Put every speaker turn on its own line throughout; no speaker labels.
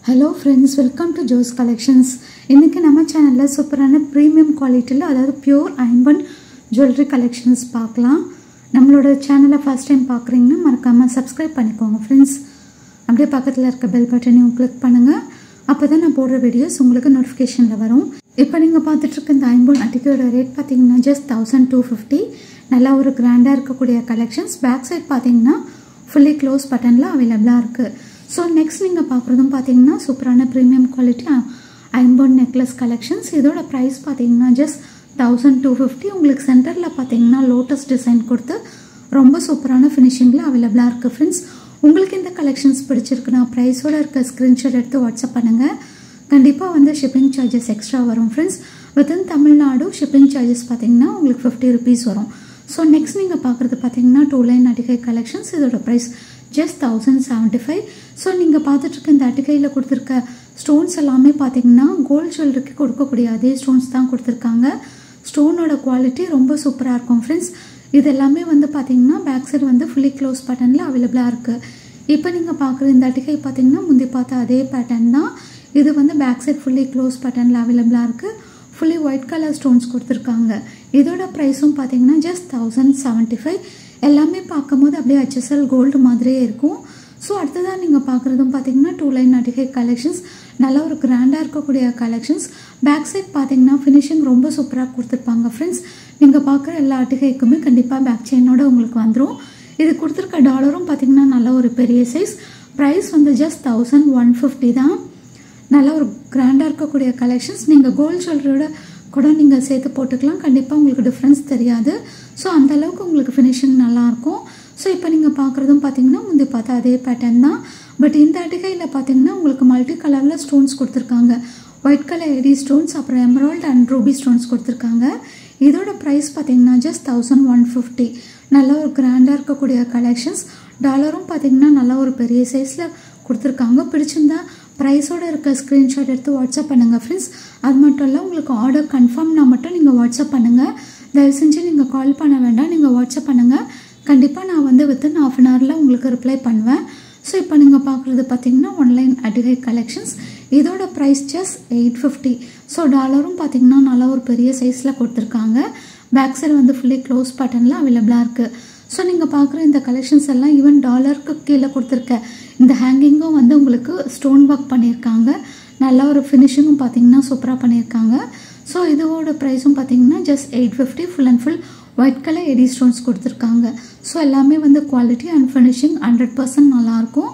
Hello friends, welcome to Joe's Collections. இன்னைக்கு நம்ம சேனல்ல சூப்பரான பிரீமியம் குவாலிட்டில அதாவது பியூர் அயன் ஜுவல்லரி கலெக்ஷன்ஸ் பார்க்கலாம். நம்மளோட சேனலை ஃபர்ஸ்ட் டைம் பார்க்குறீங்கன்னா மறக்காம சப்ஸ்கிரைப் பண்ணிக்கோங்க फ्रेंड्स. அப்படியே பக்கத்துல இருக்க பெல் பட்டனையும் கிளிக் பண்ணுங்க. அப்பதான் நான் போடுற வீடியோஸ் உங்களுக்கு நோட்டிஃபிகேஷன்ல வரும். இப்போ நீங்க பார்த்துட்டு இருக்க இந்த அயன் அட்டிகையோட ரேட் பாத்தீங்கன்னா just 1250. நல்ல ஒரு கிராண்டா இருக்கக்கூடிய கலெக்ஷன்ஸ். பேக் சைடு பாத்தீங்கன்னா fully close பட்டன்ல அவேலபிளா இருக்கு. So next நீங்க பார்க்குறதும் பாத்தீங்கன்னா சூப்பரான பிரீமியம் குவாலிட்டி அயன் நெக்லஸ் கலெக்ஷன்ஸ். இதோட பிரைஸ் பாத்தீங்கன்னா just 1250. உங்களுக்கு சென்டர்ல பாத்தீங்கன்னா லோட்டஸ் டிசைன் கொடுத்து ரொம்ப சூப்பரான ஃபினிஷிங்ல அவேலபிளா இருக்கு फ्रेंड्स. உங்களுக்கு இந்த கலெக்ஷன்ஸ் பிடிச்சிருக்குனா பிரைஸோட இருக்க ஸ்கிரீன்ஷாட் எடுத்து வாட்ஸ்அப் பண்ணுங்க. கண்டிப்பா வந்து ஷிப்பிங் சார்ஜஸ் எக்ஸ்ட்ரா வரும் friends. within Tamil Nadu shipping charges பாத்தீங்கன்னா உங்களுக்கு 50 rupees வரும். So next நீங்க பார்க்குறது பாத்தீங்கன்னா 2 லைன் அட்டிகை கலெக்ஷன்ஸ். இதோட பிரைஸ் just 1075. So நீங்க பார்த்துட்டு இருக்க இந்த அட்டிகையில கொடுத்திருக்க ஸ்டோன்ஸ் எல்லாமே பாத்தீங்கன்னா கோல்ட் ஜுவல்லரிக்கு கொடுக்கக்கூடிய அதே ஸ்டோன்ஸ் தான் கொடுத்திருக்காங்க. ஸ்டோனோட குவாலிட்டி ரொம்ப சூப்பரா இருக்கும் फ्रेंड्स. இது எல்லாமே வந்து பாத்தீங்கன்னா பேக் சைடு வந்து fully close பட்டன்ல அவேலபிளா இருக்கு. இப்போ நீங்க பார்க்குற இந்த அட்டிகை பாத்தீங்கன்னா முந்தி பார்த்த அதே பேட்டர்ன் தான். இது வந்து பேக் சைடு fully close பட்டன்ல அவேலபிளா இருக்கு. fully white color ஸ்டோன்ஸ் கொடுத்திருக்காங்க. இதோட பிரைஸும் பாத்தீங்கன்னா just 1075. எல்லாமே பார்க்கும்போது அப்படியே HSL கோல்டு மாதிரியே இருக்கும். ஸோ அடுத்ததான் நீங்கள் பார்க்குறதும் பார்த்தீங்கன்னா 2 லைன் அட்டிகை கலெக்ஷன்ஸ். நல்ல ஒரு கிராண்டாக இருக்கக்கூடிய கலெக்ஷன்ஸ். பேக் சைட் பார்த்தீங்கன்னா ஃபினிஷிங் ரொம்ப சூப்பராக கொடுத்துருப்பாங்க ஃப்ரெண்ட்ஸ். நீங்கள் பார்க்குற எல்லா அட்டிகைக்குமே கண்டிப்பாக பேக் செயினோட உங்களுக்கு வந்துடும். இது கொடுத்துருக்க டாலரும் பார்த்தீங்கன்னா நல்ல ஒரு பெரிய சைஸ். ப்ரைஸ் வந்து just 1150 தான். நல்ல ஒரு கிராண்டாக இருக்கக்கூடிய கலெக்ஷன்ஸ். நீங்கள் கோல்டு ஜுவல்லரியோட கூட நீங்கள் சேர்த்து போட்டுக்கலாம். கண்டிப்பாக உங்களுக்கு டிஃப்ரென்ஸ் தெரியாது. ஸோ அந்தளவுக்கு உங்களுக்கு ஃபினிஷிங் நல்லாயிருக்கும். ஸோ இப்போ நீங்கள் பார்க்குறதும் பார்த்தீங்கன்னா முந்தி பார்த்தா அதே பேட்டர்ன் தான். பட் இந்த அட்டிகையில் பார்த்தீங்கன்னா உங்களுக்கு மல்டி கலரில் ஸ்டோன்ஸ் கொடுத்துருக்காங்க. ஒயிட் கலர் எடி ஸ்டோன்ஸ், அப்புறம் எமரால்ட் அண்ட் ரூபி ஸ்டோன்ஸ் கொடுத்துருக்காங்க. இதோட ப்ரைஸ் பார்த்தீங்கன்னா just 1150. நல்ல ஒரு கிராண்டாக இருக்கக்கூடிய கலெக்ஷன்ஸ். டாலரும் பார்த்தீங்கன்னா நல்ல ஒரு பெரிய சைஸில் கொடுத்துருக்காங்க. பிடிச்சிருந்தா ப்ரைஸோட இருக்க ஸ்க்ரீன்ஷாட் எடுத்து வாட்ஸ்அப் பண்ணுங்கள் ஃப்ரெண்ட்ஸ். அது மட்டும் இல்லை உங்களுக்கு ஆர்டர் கன்ஃபார்ம்னா மட்டும் நீங்கள் வாட்ஸ்அப் பண்ணுங்கள். தயவு செஞ்சு நீங்கள் கால் பண்ண வேண்டாம், நீங்கள் வாட்ஸ்அப் பண்ணுங்கள். கண்டிப்பாக நான் வந்து வித்தின் ½ an hourல உங்களுக்கு ரிப்ளை பண்ணுவேன். ஸோ இப்போ நீங்கள் பார்க்குறது பார்த்தீங்கன்னா ஆன்லைன் அட்டிகை கலெக்ஷன்ஸ். இதோட ப்ரைஸ் just 850. ஸோ டாலரும் பார்த்தீங்கன்னா நல்லா ஒரு பெரிய சைஸில் கொடுத்துருக்காங்க. பேக் சைடு வந்து ஃபுல்லி க்ளோஸ் பட்டனில் அவைலபிளாக இருக்குது. ஸோ நீங்கள் பார்க்குற இந்த கலெக்ஷன்ஸ் எல்லாம் ஈவன் டாலருக்கு கீழே கொடுத்துருக்க இந்த ஹேங்கிங்கும் வந்து உங்களுக்கு ஸ்டோன் ஒர்க் பண்ணியிருக்காங்க. நல்ல ஒரு ஃபினிஷிங்கும் பார்த்தீங்கன்னா சூப்பராக பண்ணியிருக்காங்க. ஸோ இதோட ப்ரைஸும் பார்த்தீங்கன்னா just 850. Full and full white colour AD stones கொடுத்துருக்காங்க. ஸோ எல்லாமே வந்து குவாலிட்டி அண்ட் ஃபினிஷிங் 100% நல்லாயிருக்கும்.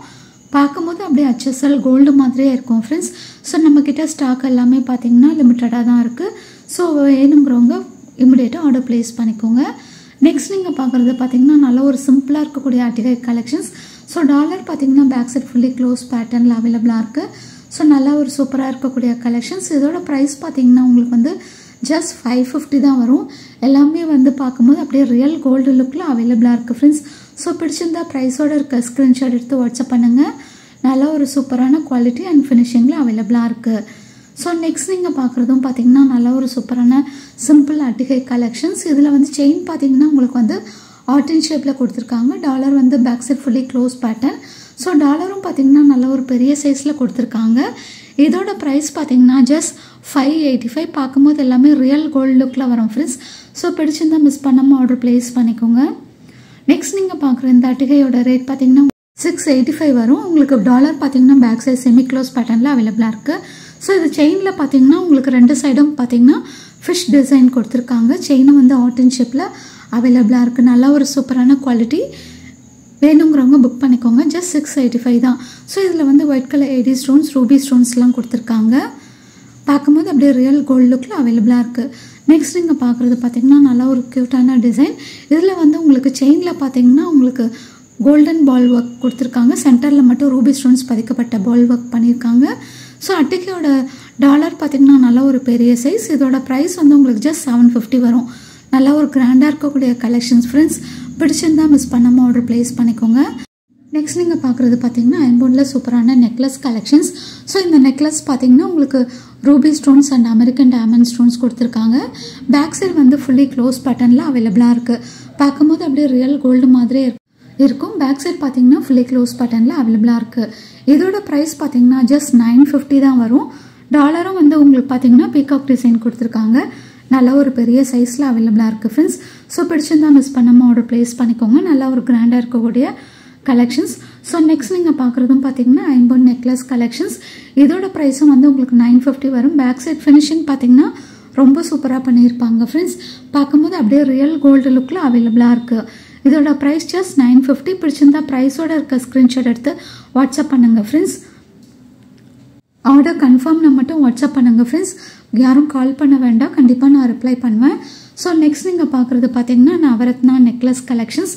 பார்க்கும்போது அப்படியே HSL கோல்டு மாதிரியே இருக்கும் ஃப்ரெண்ட்ஸ். ஸோ நம்மக்கிட்ட ஸ்டாக் எல்லாமே பார்த்தீங்கன்னா லிமிட்டடாக தான் இருக்குது. ஸோ வேணுங்கிறவங்க இமிடியேட்டாக ஆர்டர் ப்ளேஸ் பண்ணிக்கோங்க. நெக்ஸ்ட் நீங்கள் பார்க்குறது பார்த்தீங்கன்னா நல்ல ஒரு சிம்பிளாக இருக்கக்கூடிய அட்டிகை கலெக்ஷன்ஸ். ஸோ டாலர் பார்த்தீங்கன்னா பேக் சைட் ஃபுல்லி க்ளோஸ் பேட்டர்னில் அவைலபிளாக இருக்குது. ஸோ நல்லா ஒரு சூப்பராக இருக்கக்கூடிய கலெக்ஷன்ஸ். இதோட ப்ரைஸ் பார்த்தீங்கன்னா உங்களுக்கு வந்து just 550 தான் வரும். எல்லாமே வந்து பார்க்கும்போது அப்படியே ரியல் கோல்டு லுக்கில் அவைலபிளாக இருக்குது ஃப்ரெண்ட்ஸ். ஸோ பிடிச்சிருந்தா ப்ரைஸோட இருக்க ஸ்க்ரீன்ஷாட் எடுத்து வாட்ஸ்அப் பண்ணுங்கள். நல்ல ஒரு சூப்பரான குவாலிட்டி அண்ட் ஃபினிஷிங்கில் அவைலபிளாக இருக்குது. ஸோ நெக்ஸ்ட் நீங்கள் பார்க்குறதும் பார்த்தீங்கன்னா நல்ல ஒரு சூப்பரான சிம்பிள் அட்டிகை கலெக்ஷன்ஸ். இதில் வந்து செயின் பார்த்தீங்கன்னா உங்களுக்கு வந்து ஆர்டின் ஷேப்பில் கொடுத்துருக்காங்க. டாலர் வந்து back side fully close pattern. So டாலரும் பார்த்தீங்கன்னா நல்ல ஒரு பெரிய சைஸில் கொடுத்துருக்காங்க. இதோட ப்ரைஸ் பார்த்தீங்கன்னா just 585. பார்க்கும்போது எல்லாமே ரியல் கோல்டு லுக்கில் வரும் ஃப்ரெண்ட்ஸ். ஸோ பிடிச்சிருந்தா மிஸ் பண்ணாமல் ஆர்டர் ப்ளேஸ் பண்ணிக்கோங்க. நெக்ஸ்ட் நீங்கள் பார்க்குற இந்த அட்டிகையோட ரேட் பார்த்தீங்கன்னா 685 வரும். உங்களுக்கு டாலர் பார்த்தீங்கன்னா பேக் சைட் செமி க்ளோஸ் பேட்டர்னில் அவைலபிளாக இருக்குது. ஸோ இது செயினில் பார்த்தீங்கன்னா உங்களுக்கு ரெண்டு சைடும் பார்த்தீங்கன்னா ஃபிஷ் டிசைன் கொடுத்துருக்காங்க. செயினும் வந்து ஆர்டின் ஷேப்பில் அவைலபிளாக இருக்குது. நல்ல ஒரு சூப்பரான குவாலிட்டி. வேணுங்கிறவங்க புக் பண்ணிக்கோங்க. just 685 தான். ஸோ இதில் வந்து white colour AD stones, ruby ஸ்டோன்ஸ்லாம் கொடுத்துருக்காங்க. பார்க்கும்போது அப்படியே ரியல் கோல்டு லுக்கில் அவைலபிளாக இருக்குது. நெக்ஸ்ட் நீங்கள் பார்க்குறது பார்த்தீங்கன்னா நல்லா ஒரு க்யூட்டான டிசைன். இதில் வந்து உங்களுக்கு செயினில் பார்த்தீங்கன்னா உங்களுக்கு கோல்டன் பால் ஒர்க் கொடுத்துருக்காங்க. சென்டரில் மட்டும் ரூபி ஸ்டோன்ஸ் பதிக்கப்பட்ட பால் ஒர்க் பண்ணியிருக்காங்க. ஸோ அட்டிகையோட டாலர் பார்த்தீங்கன்னா நல்ல ஒரு பெரிய சைஸ். இதோட ப்ரைஸ் வந்து உங்களுக்கு just 750 வரும். நல்லா ஒரு கிராண்டாக இருக்கக்கூடிய கலெக்ஷன்ஸ் ஃப்ரெண்ட்ஸ். பிடிச்சிருந்தா மிஸ் பண்ணாமல் ஆர்டர் ப்ளேஸ் பண்ணிக்கோங்க. நெக்ஸ்ட் நீங்கள் பார்க்குறது பார்த்தீங்கன்னா அயன்போனில் சூப்பரான நெக்லஸ் கலெக்ஷன்ஸ். ஸோ இந்த நெக்லஸ் பார்த்தீங்கன்னா உங்களுக்கு Ruby stones and American diamond stones கொடுத்துருக்காங்க. பேக் சைடு வந்து ஃபுல்லி க்ளோஸ் பட்டனில் அவைலபிளாக இருக்குது. பார்க்கும்போது அப்படியே ரியல் கோல்டு மாதிரியே இருக்குது. இருக்கும். பேக் சைட் பார்த்தீங்கன்னா ஃபுல்லி க்ளோஸ் பேட்டர்னில் அவைலபிளாக இருக்குது. இதோட ப்ரைஸ் பார்த்தீங்கன்னா ஜஸ்ட் 950 தான் வரும். டாலரும் வந்து உங்களுக்கு பார்த்தீங்கன்னா பீகாக் டிசைன் கொடுத்துருக்காங்க. நல்ல ஒரு பெரிய சைஸில் அவைலபிளாக இருக்குது ஃப்ரெண்ட்ஸ். ஸோ பிடிச்சிருந்தா மிஸ் பண்ணாமல் ஆர்டர் ப்ளேஸ் பண்ணிக்கோங்க. நல்லா ஒரு கிராண்டாக இருக்கக்கூடிய கலெக்ஷன்ஸ். ஸோ நெக்ஸ்ட் நீங்கள் பார்க்குறதும் பார்த்தீங்கன்னா ஐம்பொன் நெக்லஸ் கலெக்ஷன்ஸ். இதோட ப்ரைஸும் வந்து உங்களுக்கு 950 வரும். பேக் சைட் ஃபினிஷிங் பார்த்தீங்கன்னா ரொம்ப சூப்பராக பண்ணியிருப்பாங்க ஃப்ரெண்ட்ஸ். பார்க்கும்போது அப்படியே ரியல் கோல்டு லுக்கில் அவைலபிளாக இருக்குது. இதோட ப்ரைஸ் ஜஸ்ட் 950. பிடிச்சிருந்தா ப்ரைஸோட இருக்க ஸ்க்ரீன்ஷாட் எடுத்து வாட்ஸ்அப் பண்ணுங்கள் ஃப்ரெண்ட்ஸ். ஆர்டர் கன்ஃபார்ம்னா மட்டும் வாட்ஸ்அப் பண்ணுங்கள் ஃப்ரெண்ட்ஸ். யாரும் கால் பண்ண வேண்டாம், கண்டிப்பாக நான் ரிப்ளை பண்ணுவேன். ஸோ நெக்ஸ்ட் நீங்கள் பார்க்குறது பார்த்தீங்கன்னா நவரத்னா நெக்லஸ் கலெக்ஷன்ஸ்.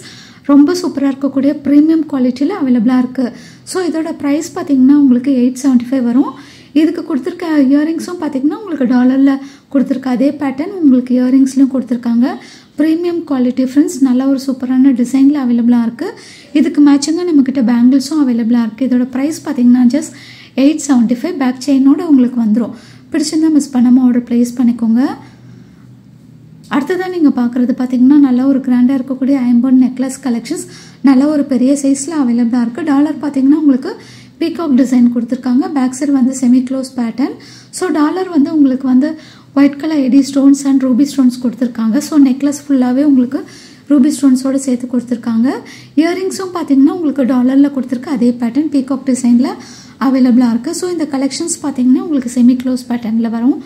ரொம்ப சூப்பராக இருக்கக்கூடிய ப்ரீமியம் குவாலிட்டியில் அவைலபிளாக இருக்குது. ஸோ இதோட ப்ரைஸ் பார்த்தீங்கன்னா உங்களுக்கு 875 வரும். இதுக்கு கொடுத்துருக்க இயரிங்ஸும் பார்த்தீங்கன்னா உங்களுக்கு டாலரில் கொடுத்துருக்க அதே பேட்டர்ன் உங்களுக்கு இயரிங்ஸ்லையும் கொடுத்துருக்காங்க. Premium quality friends. நல்ல ஒரு சூப்பரான டிசைனில் அவைலபிளாக இருக்குது. இதுக்கு மேட்சிங்காக நம்மக்கிட்ட பேங்கிள்ஸும் அவைலபிளாக இருக்குது. இதோட ப்ரைஸ் பார்த்தீங்கன்னா ஜஸ்ட் 875. பேக் செயினோட உங்களுக்கு வந்துடும். பிடிச்சிருந்தா மிஸ் பண்ணாமல் ஆர்டர் ப்ளேஸ் பண்ணிக்கோங்க. அடுத்ததான் நீங்கள் பார்க்குறது பார்த்தீங்கன்னா நல்ல ஒரு கிராண்டாக இருக்கக்கூடிய ஐம்பொன் நெக்லஸ் கலெக்ஷன்ஸ். நல்ல ஒரு பெரிய சைஸில் அவைலபிளாக இருக்குது. டாலர் பார்த்தீங்கன்னா உங்களுக்கு பீகாக் டிசைன் கொடுத்துருக்காங்க. பேக் சைடு வந்து semi close pattern. So dollar வந்து உங்களுக்கு வந்து white colour AD stones and ruby stones கொடுத்துருக்காங்க. ஸோ நெக்லஸ் ஃபுல்லாகவே உங்களுக்கு ரூபி ஸ்டோன்ஸோடு சேர்த்து கொடுத்துருக்காங்க. இயரிங்ஸும் பார்த்தீங்கன்னா உங்களுக்கு டாலரில் கொடுத்துருக்க அதே பேட்டர்ன் பீகாக் டிசைனில் அவைலபிளாக இருக்குது. ஸோ இந்த கலெக்ஷன்ஸ் பார்த்தீங்கன்னா உங்களுக்கு செமி க்ளோஸ் பேட்டர்னில் வரும்.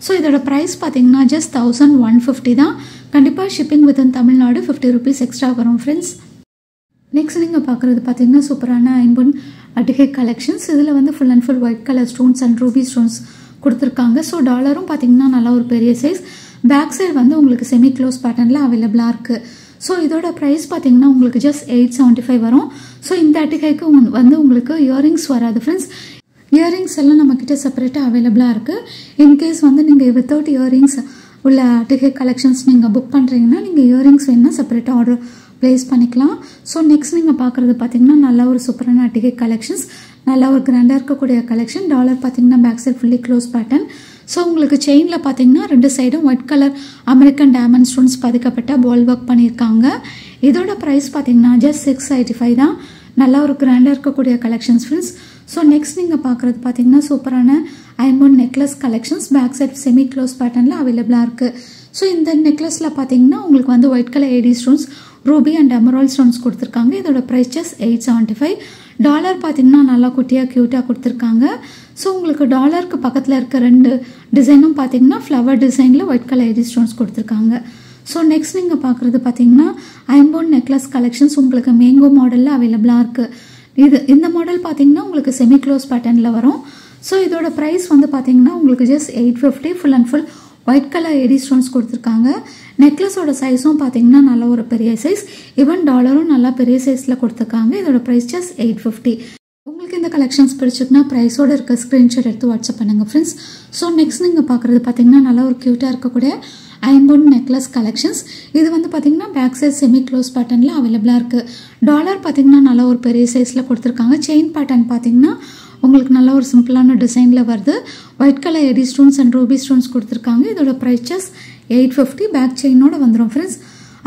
ஸோ இதோட ப்ரைஸ் பார்த்தீங்கன்னா ஜஸ்ட் 1150 தான். கண்டிப்பாக shipping within Tamil Nadu 50 rupees extra வரும் ஃப்ரெண்ட்ஸ். நெக்ஸ்ட் நீங்கள் பார்க்குறது பார்த்தீங்கன்னா சூப்பரான ஐம்பொன் அட்டிகை கலெக்ஷன்ஸ். இதில் வந்து full and full white colour stones and ruby stones கொடுத்துருக்காங்க. ஸோ டாலரும் பார்த்தீங்கன்னா நல்லா ஒரு பெரிய சைஸ். பேக் சைடு வந்து உங்களுக்கு செமி க்ளோஸ் பேட்டர்னில் அவைலபிளாக இருக்குது. ஸோ இதோட ப்ரைஸ் பார்த்தீங்கன்னா உங்களுக்கு ஜஸ்ட் 875 வரும். ஸோ இந்த அட்டிகைக்கு வந்து உங்களுக்கு இயரிங்ஸ் வராது ஃப்ரெண்ட்ஸ். இயரிங்ஸ் எல்லாம் நம்மக்கிட்ட செப்பரேட்டாக அவைலபிளாக இருக்குது. இன்கேஸ் வந்து நீங்கள் வித்தவுட் இயரிங்ஸ் உள்ள அட்டிகை கலெக்ஷன்ஸ் நீங்கள் புக் பண்ணுறீங்கன்னா நீங்கள் இயரிங்ஸ் வேணுன்னா செப்பரேட்டாக ஆர்டர் ப்ளேஸ் பண்ணிக்கலாம். ஸோ நெக்ஸ்ட் நீங்கள் பார்க்குறது பார்த்தீங்கன்னா நல்ல ஒரு சூப்பரான அட்டிகை கலெக்ஷன்ஸ். நல்லா ஒரு கிராண்டாக இருக்கக்கூடிய கலெக்ஷன். டாலர் பார்த்தீங்கன்னா back side fully close pattern. So உங்களுக்கு செயினில் பார்த்தீங்கன்னா 2 சைடும் white colour American diamond stones பதிக்கப்பட்ட பால் ஒர்க் பண்ணியிருக்காங்க. இதோட ப்ரைஸ் பார்த்தீங்கன்னா ஜஸ்ட் 685 தான். நல்லா ஒரு கிராண்டாக இருக்கக்கூடிய கலெக்ஷன்ஸ் ஃப்ரெண்ட்ஸ். ஸோ நெக்ஸ்ட் நீங்கள் பார்க்குறது பார்த்தீங்கன்னா சூப்பரான ஐம்பொன் necklace collections. Back side semi close பேட்டர்னில் அவைலபிளாக இருக்குது. ஸோ இந்த நெக்லஸில் பார்த்தீங்கன்னா உங்களுக்கு வந்து white colour AD stones ruby and emerald stones கொடுத்துருக்காங்க. இதோட ப்ரைஸ் ஜஸ்ட் 875. டாலர் பார்த்தீங்கன்னா நல்லா குட்டியாக க்யூட்டாக கொடுத்துருக்காங்க. ஸோ உங்களுக்கு டாலருக்கு பக்கத்தில் இருக்க 2 டிசைனும் பார்த்தீங்கன்னா ஃப்ளவர் டிசைனில் ஒயிட் கலர் ஏடி ஸ்டோன்ஸ் கொடுத்துருக்காங்க. ஸோ நெக்ஸ்ட் நீங்கள் பார்க்குறது பார்த்தீங்கன்னா ஐம்பொன் நெக்லஸ் கலெக்ஷன்ஸ் உங்களுக்கு மேங்கோ மாடலில் அவைலபிளாக இருக்குது. இந்த மாடல் பார்த்தீங்கன்னா உங்களுக்கு செமி க்ளோஸ் பேட்டர்னில் வரும். ஸோ இதோட ப்ரைஸ் வந்து பார்த்தீங்கன்னா உங்களுக்கு just 850. Full and full white colour AD stones கொடுத்துருக்காங்க. நெக்லஸோட சைஸும் பார்த்தீங்கன்னா நல்ல ஒரு பெரிய சைஸ். ஈவன் டாலரும் நல்லா பெரிய சைஸில் கொடுத்துருக்காங்க. இதோட ப்ரைஸ் ஜஸ்ட் 850. உங்களுக்கு இந்த கலெக்ஷன்ஸ் பிடிச்சிருக்குன்னா ப்ரைஸோடு இருக்க ஸ்க்ரீன்ஷாட் எடுத்து வாட்ஸ்அப் பண்ணுங்கள் ஃப்ரெண்ட்ஸ். ஸோ நெக்ஸ்ட் நீங்கள் பார்க்குறது பார்த்தீங்கன்னா நல்லா ஒரு க்யூட்டாக இருக்கக்கூடிய ஐம்பொன் நெக்லஸ் கலெக்ஷன்ஸ். இது வந்து பார்த்தீங்கன்னா பேக் சைட் செமி க்ளோஸ் பேட்டர்னில் அவைலபிளாக இருக்குது. டாலர் பார்த்தீங்கன்னா நல்லா ஒரு பெரிய சைஸில் கொடுத்துருக்காங்க. செயின் பேட்டர்ன் பார்த்தீங்கன்னா உங்களுக்கு நல்ல ஒரு சிம்பிளான டிசைனில் வருது. White colour AD stones and ruby stones கொடுத்துருக்காங்க. இதோட ப்ரைஸ் ஜஸ்ட் 850. பேக் செயினோட வந்துடும் ஃப்ரெண்ட்ஸ்.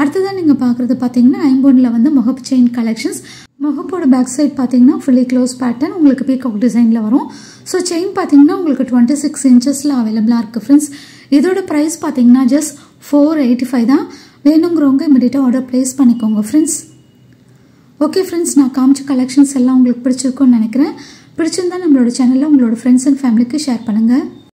அடுத்ததான் நீங்கள் பார்க்குறது பார்த்தீங்கன்னா ஐம்பொனில் வந்து முகப்பு செயின் கலெக்ஷன்ஸ். முகப்போட பேக் சைட் பார்த்தீங்கன்னா ஃபுல்லி க்ளோஸ் பேட்டர்ன் உங்களுக்கு பீகாக் டிசைனில் வரும். ஸோ செயின் பார்த்தீங்கன்னா உங்களுக்கு 26 இன்ச்சஸில் அவைலபிளாக இருக்குது ஃப்ரெண்ட்ஸ். இதோட ப்ரைஸ் பார்த்தீங்கன்னா ஜஸ்ட் 485 தான். வேணுங்கிறவங்க இமீடியட்டாக ஆர்டர் ப்ளேஸ் பண்ணிக்கோங்க ஃப்ரெண்ட்ஸ். ஓகே ஃப்ரெண்ட்ஸ், நான் காமிச்ச கலெக்ஷன்ஸ் எல்லாம் உங்களுக்கு பிடிச்சிருக்குன்னு நினைக்கிறேன். பிடிச்சிருந்தா நம்மளோட சேனலில் உங்களோட ஃப்ரெண்ட்ஸ் அண்ட் ஃபேமிலிக்கு ஷேர் பண்ணுங்கள்.